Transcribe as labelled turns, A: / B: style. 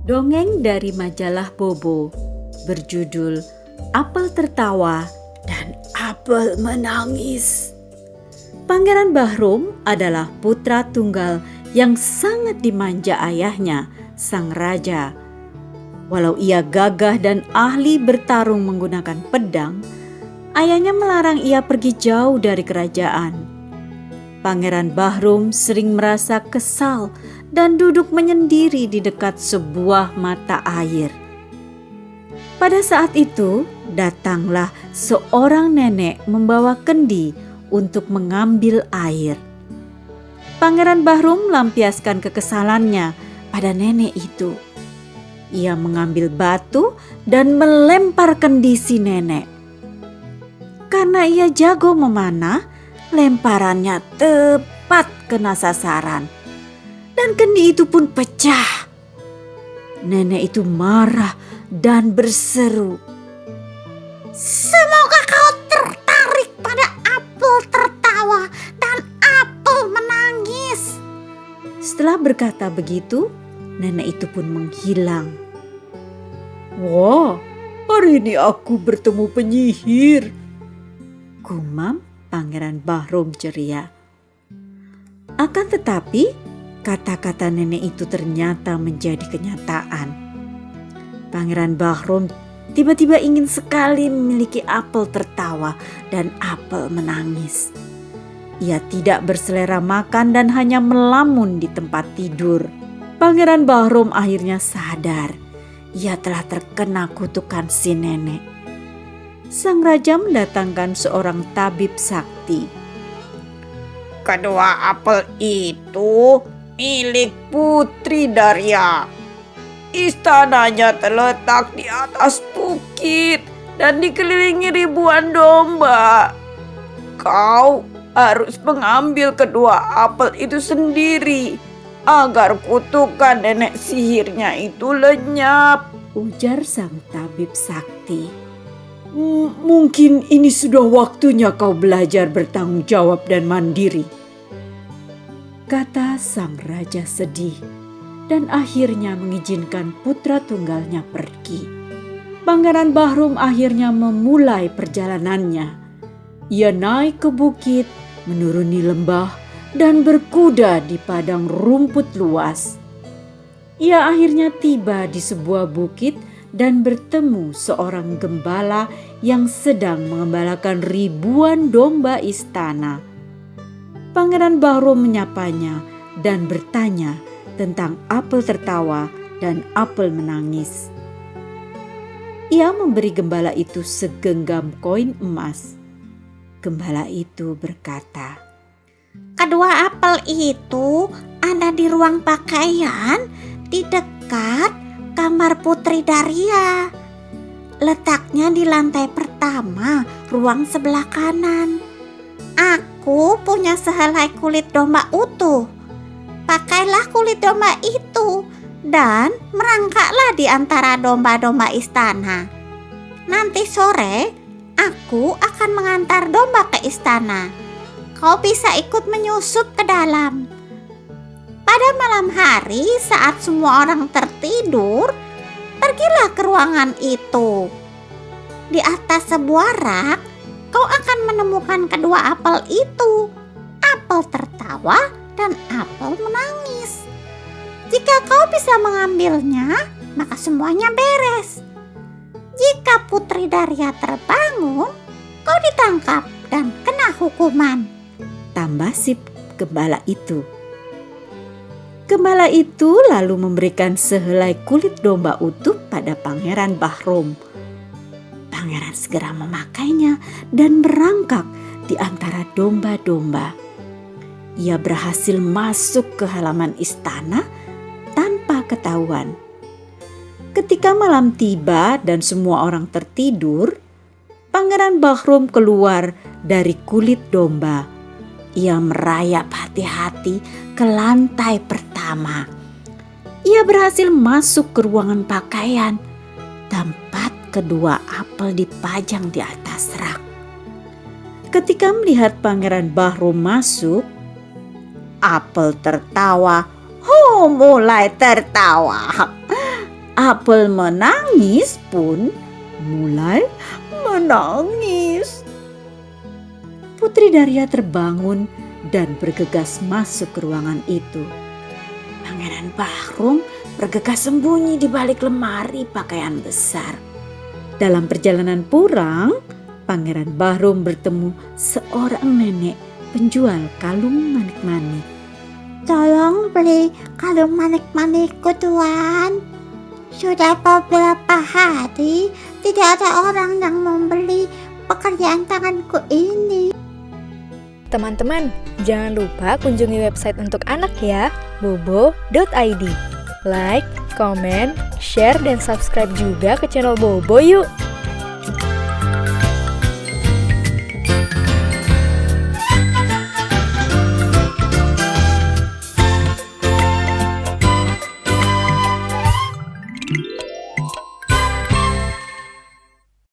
A: Dongeng dari majalah Bobo berjudul Apel Tertawa dan Apel Menangis. Pangeran Bahrum adalah putra tunggal yang sangat dimanja ayahnya, sang raja. Walau ia gagah dan ahli bertarung menggunakan pedang, ayahnya melarang ia pergi jauh dari kerajaan. Pangeran Bahrum sering merasa kesal dan duduk menyendiri di dekat sebuah mata air. Pada saat itu, datanglah seorang nenek membawa kendi untuk mengambil air. Pangeran Bahrum melampiaskan kekesalannya pada nenek itu. Ia mengambil batu dan melempar kendi si nenek. Karena ia jago memanah, lemparannya tepat kena sasaran. Dan kendi itu pun pecah. Nenek itu marah dan berseru,
B: "Semoga kau tertarik pada apel tertawa dan apel menangis."
A: Setelah berkata begitu, nenek itu pun menghilang. "Wah, hari ini aku bertemu penyihir," gumam Pangeran Bahrum ceria. Akan tetapi, kata-kata nenek itu ternyata menjadi kenyataan. Pangeran Bahrum tiba-tiba ingin sekali memiliki apel tertawa dan apel menangis. Ia tidak berselera makan dan hanya melamun di tempat tidur. Pangeran Bahrum akhirnya sadar ia telah terkena kutukan si nenek. Sang raja mendatangkan seorang tabib sakti.
C: "Kedua apel itu milik Putri Daria. Istananya terletak di atas bukit dan dikelilingi ribuan domba. Kau harus mengambil kedua apel itu sendiri agar kutukan nenek sihirnya itu lenyap,"
A: ujar sang tabib sakti. "Mungkin ini sudah waktunya kau belajar bertanggung jawab dan mandiri," kata sang raja sedih, dan akhirnya mengizinkan putra tunggalnya pergi. Pangeran Bahrum akhirnya memulai perjalanannya. Ia naik ke bukit, menuruni lembah, dan berkuda di padang rumput luas. Ia akhirnya tiba di sebuah bukit dan bertemu seorang gembala yang sedang mengembalakan ribuan domba istana. Pangeran Bahrum menyapanya dan bertanya tentang apel tertawa dan apel menangis. Ia memberi gembala itu segenggam koin emas. Gembala itu berkata,
B: "Kedua apel itu ada di ruang pakaian di dekat kamar Putri Daria. Letaknya di lantai pertama, ruang sebelah kanan. Aku punya sehelai kulit domba utuh. Pakailah kulit domba itu dan merangkaklah di antara domba-domba istana. Nanti sore, aku akan mengantar domba ke istana. Kau bisa ikut menyusup ke dalam. Pada malam hari saat semua orang tertidur, pergilah ke ruangan itu. Di atas sebuah rak, kau akan menemukan kedua apel itu, apel tertawa dan apel menangis. Jika kau bisa mengambilnya, maka semuanya beres. Jika Putri Daria terbangun, kau ditangkap dan kena hukuman,"
A: tambah si gembala itu. Gembala itu lalu memberikan sehelai kulit domba utuh pada Pangeran Bahrum. Pangeran segera memakainya dan merangkak di antara domba-domba. Ia berhasil masuk ke halaman istana tanpa ketahuan. Ketika malam tiba dan semua orang tertidur, Pangeran Bahrum keluar dari kulit domba. Ia merayap hati-hati ke lantai pertama. Ia berhasil masuk ke ruangan pakaian, tempat kedua apel dipajang di atas rak. Ketika melihat Pangeran Bahrum masuk, apel tertawa mulai tertawa. apel menangis pun mulai menangis. Putri Daria terbangun dan bergegas masuk ke ruangan itu. Pangeran Bahrum bergegas sembunyi di balik lemari pakaian besar. Dalam perjalanan pulang, Pangeran Bahrum bertemu seorang nenek penjual kalung manik-manik.
B: Tolong beli kalung manik-manikku, Tuan. Sudah beberapa hari tidak ada orang yang membeli pekerjaan tanganku ini.
D: Teman-teman, jangan lupa kunjungi website untuk anak ya, bobo.id. Like, comment, share, dan subscribe juga ke channel Bobo yuk!